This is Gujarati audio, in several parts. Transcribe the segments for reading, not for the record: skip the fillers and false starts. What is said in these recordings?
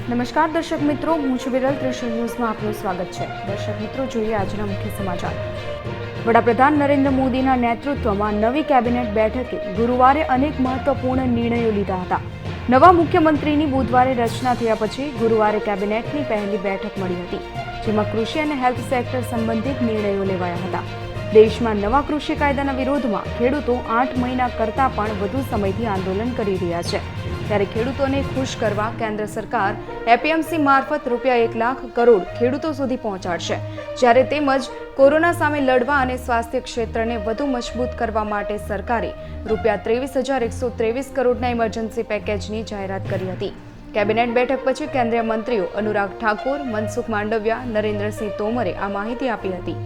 નમસ્કાર દર્શક મિત્રો, હું છું વિરલ. ત્રિશુલ ન્યૂઝમાં આપનું સ્વાગત છે. દર્શક મિત્રો, જોઈએ આજના મુખ્ય સમાચાર. વડાપ્રધાન નરેન્દ્ર મોદીના નેતૃત્વમાં નવી કેબિનેટ બેઠકે ગુરુવારે અનેક મહત્વપૂર્ણ નિર્ણયો લીધા હતા. નવા મુખ્યમંત્રીની બુધવારે રચના થયા પછી ગુરુવારે કેબિનેટની પહેલી બેઠક મળી હતી, જેમાં કૃષિ અને હેલ્થ સેક્ટર સંબંધિત નિર્ણયો લેવાયા હતા. દેશમાં નવા કૃષિ કાયદાના વિરોધમાં ખેડૂતો 8 મહિના કરતાં પણ વધુ સમયથી આંદોલન કરી રહ્યા છે. ત્યારે ખેડૂતોને ખુશ કરવા કેન્દ્ર સરકાર એપીએમસી મારફત ₹1 લાખ કરોડ ખેડૂતો સુધી પહોંચાડશે. જ્યારે તેમજ કોરોના સામે લડવા અને સ્વાસ્થ્ય ક્ષેત્રને વધુ મજબૂત કરવા માટે સરકારે ₹23,123 કરોડના ઇમરજન્સી પેકેજની જાહેરાત કરી હતી. કેબિનેટ બેઠક પછી કેન્દ્રીય મંત્રીઓ અનુરાગ ઠાકુર, મનસુખ માંડવિયા, નરેન્દ્રસિંહ તોમરે આ માહિતી આપી હતી.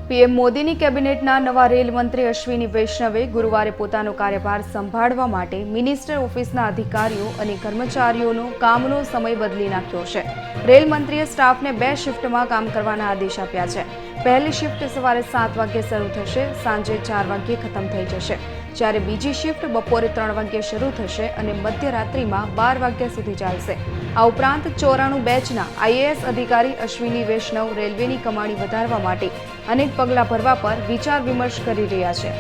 પીએમ મોદીની કેબિનેટના નવા રેલ મંત્રી અશ્વિની વૈષ્ણવે ગુરુવારે પોતાનો કાર્યભાર સંભાળવા માટે મિનિસ્ટર ઓફિસના અધિકારીઓ અને કર્મચારીઓનો કામનો સમય બદલી નાખ્યો છે. રેલ મંત્રીએ સ્ટાફને 2 શિફ્ટમાં કામ કરવાના આદેશ આપ્યા છે. પહેલી શિફ્ટ સવારે 7 વાગ્યે શરૂ થશે, સાંજે 4 વાગ્યે ખતમ થઈ જશે. જ્યારે બીજી શિફ્ટ બપોરે 3 વાગ્યે શરૂ થશે અને મધ્યરાત્રિમાં 12 વાગ્યા સુધી ચાલશે. આ ઉપરાંત 94 બેચના આઈએએસ અધિકારી અશ્વિની વૈષ્ણવ રેલવેની કમાણી વધારવા માટે અનેક પગલાં ભરવા પર વિચાર વિમર્શ કરી રહ્યા છે.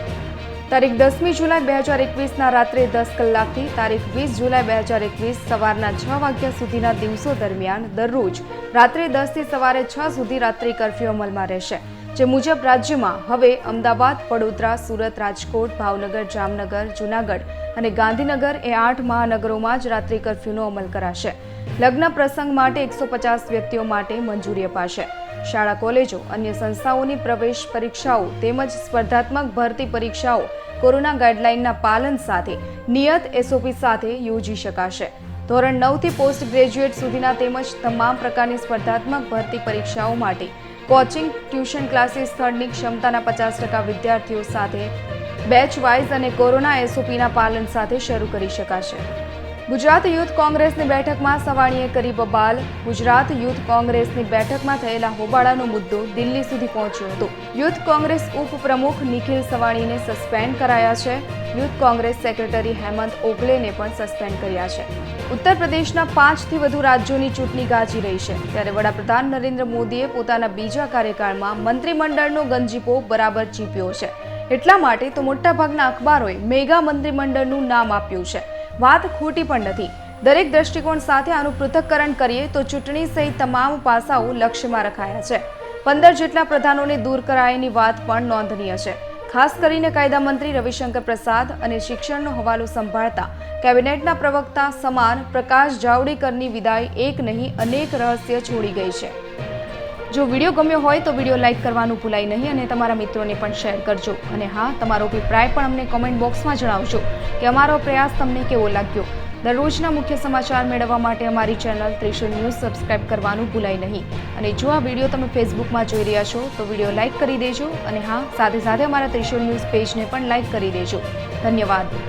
તારીખ 10મી જુલાઈ 2021ના રાત્રે 10 કલાકથી તારીખ 20 જુલાઈ 2021 સવારના 6 વાગ્યા સુધીના દિવસો દરમિયાન દરરોજ રાત્રે 10થી સવારે 6 સુધી રાત્રિ કર્ફ્યુ અમલમાં રહેશે. જે મુજબ રાજ્યમાં હવે અમદાવાદ, વડોદરા, સુરત, રાજકોટ, ભાવનગર, જામનગર, જૂનાગઢ અને ગાંધીનગર એ 8 મહાનગરોમાં જ રાત્રિ કર્ફ્યુનો અમલ કરાશે. લગ્ન પ્રસંગ માટે 150 વ્યક્તિઓ માટે મંજૂરી અપાશે. શાળા, કોલેજો, અન્ય સંસ્થાઓની પ્રવેશ પરીક્ષાઓ તેમજ સ્પર્ધાત્મક ભરતી પરીક્ષાઓ કોરોના ગાઈડલાઈનના પાલન સાથે નિયત એસઓપી સાથે યોજી શકાશે. ધોરણ 9થી પોસ્ટ ગ્રેજ્યુએટ સુધીના તેમજ તમામ પ્રકારની સ્પર્ધાત્મક ભરતી પરીક્ષાઓ માટે કોચિંગ, ટ્યુશન ક્લાસીસ સ્થળની ક્ષમતાના 50% વિદ્યાર્થીઓ સાથે બેચ વાઇઝ અને કોરોના એસઓપીના પાલન સાથે શરૂ કરી શકાશે. ગુજરાત યુથ કોંગ્રેસની બેઠકમાં સવાણીએ કરી બબાલ. ગુજરાત યુથ કોંગ્રેસની બેઠકમાં થયેલા હોબાળાનો મુદ્દો દિલ્હી સુધી પહોંચ્યો હતો. યુથ કોંગ્રેસ ઉપપ્રમુખ નિખિલ સવાણીને સસ્પેન્ડ કરાયા છે. યુથ કોંગ્રેસ સેક્રેટરી હેમંત ઓગલેને પણ સસ્પેન્ડ કર્યા છે. ઉત્તર પ્રદેશના 5થી વધુ રાજ્યોની ચૂંટણી ગાજી રહી છે. ત્યારે વડાપ્રધાન નરેન્દ્ર મોદીએ પોતાના બીજા કાર્યકાળમાં મંત્રીમંડળનો ગંજીપો બરાબર ચીપ્યો છે. એટલા માટે તો મોટાભાગના અખબારોએ મેગા મંત્રીમંડળનું નામ આપ્યું છે. વાત ખોટી પણ નથી. દરેક દ્રષ્ટિકોણ સાથે આનું પૃથક્કરણ કરીએ તો ચૂંટણી સહિત તમામ પાસાઓ લક્ષ્યમાં રખાયા છે. 15 જેટલા પ્રધાનોને દૂર કરાયાની વાત પણ નોંધનીય છે. ખાસ કરીને કાયદા મંત્રી રવિશંકર પ્રસાદ અને શિક્ષણનો હવાલો સંભાળતા કેબિનેટના પ્રવક્તા સમાન પ્રકાશ જાવડેકરની વિદાય એક નહીં અનેક રહસ્ય છોડી ગઈ છે. જો વિડીયો ગમ્યો હોય તો વિડીયો લાઇક કરવાનું ભૂલાય નહીં અને તમારા મિત્રોને પણ શેર કરજો. અને હા, તમારો અભિપ્રાય પણ અમને કોમેન્ટ બોક્સમાં જણાવજો કે અમારો પ્રયાસ તમને કેવો લાગ્યો. દરરોજના મુખ્ય સમાચાર મેળવવા માટે અમારી ચેનલ ત્રિશુલ ન્યૂઝ સબસ્ક્રાઇબ કરવાનું ભૂલાય નહીં. અને જો આ વિડીયો તમે ફેસબુકમાં જોઈ રહ્યા છો તો વિડીયો લાઇક કરી દેજો. અને હા, સાથે સાથે અમારા ત્રિશુલ ન્યૂઝ પેજને પણ લાઇક કરી દેજો. ધન્યવાદ.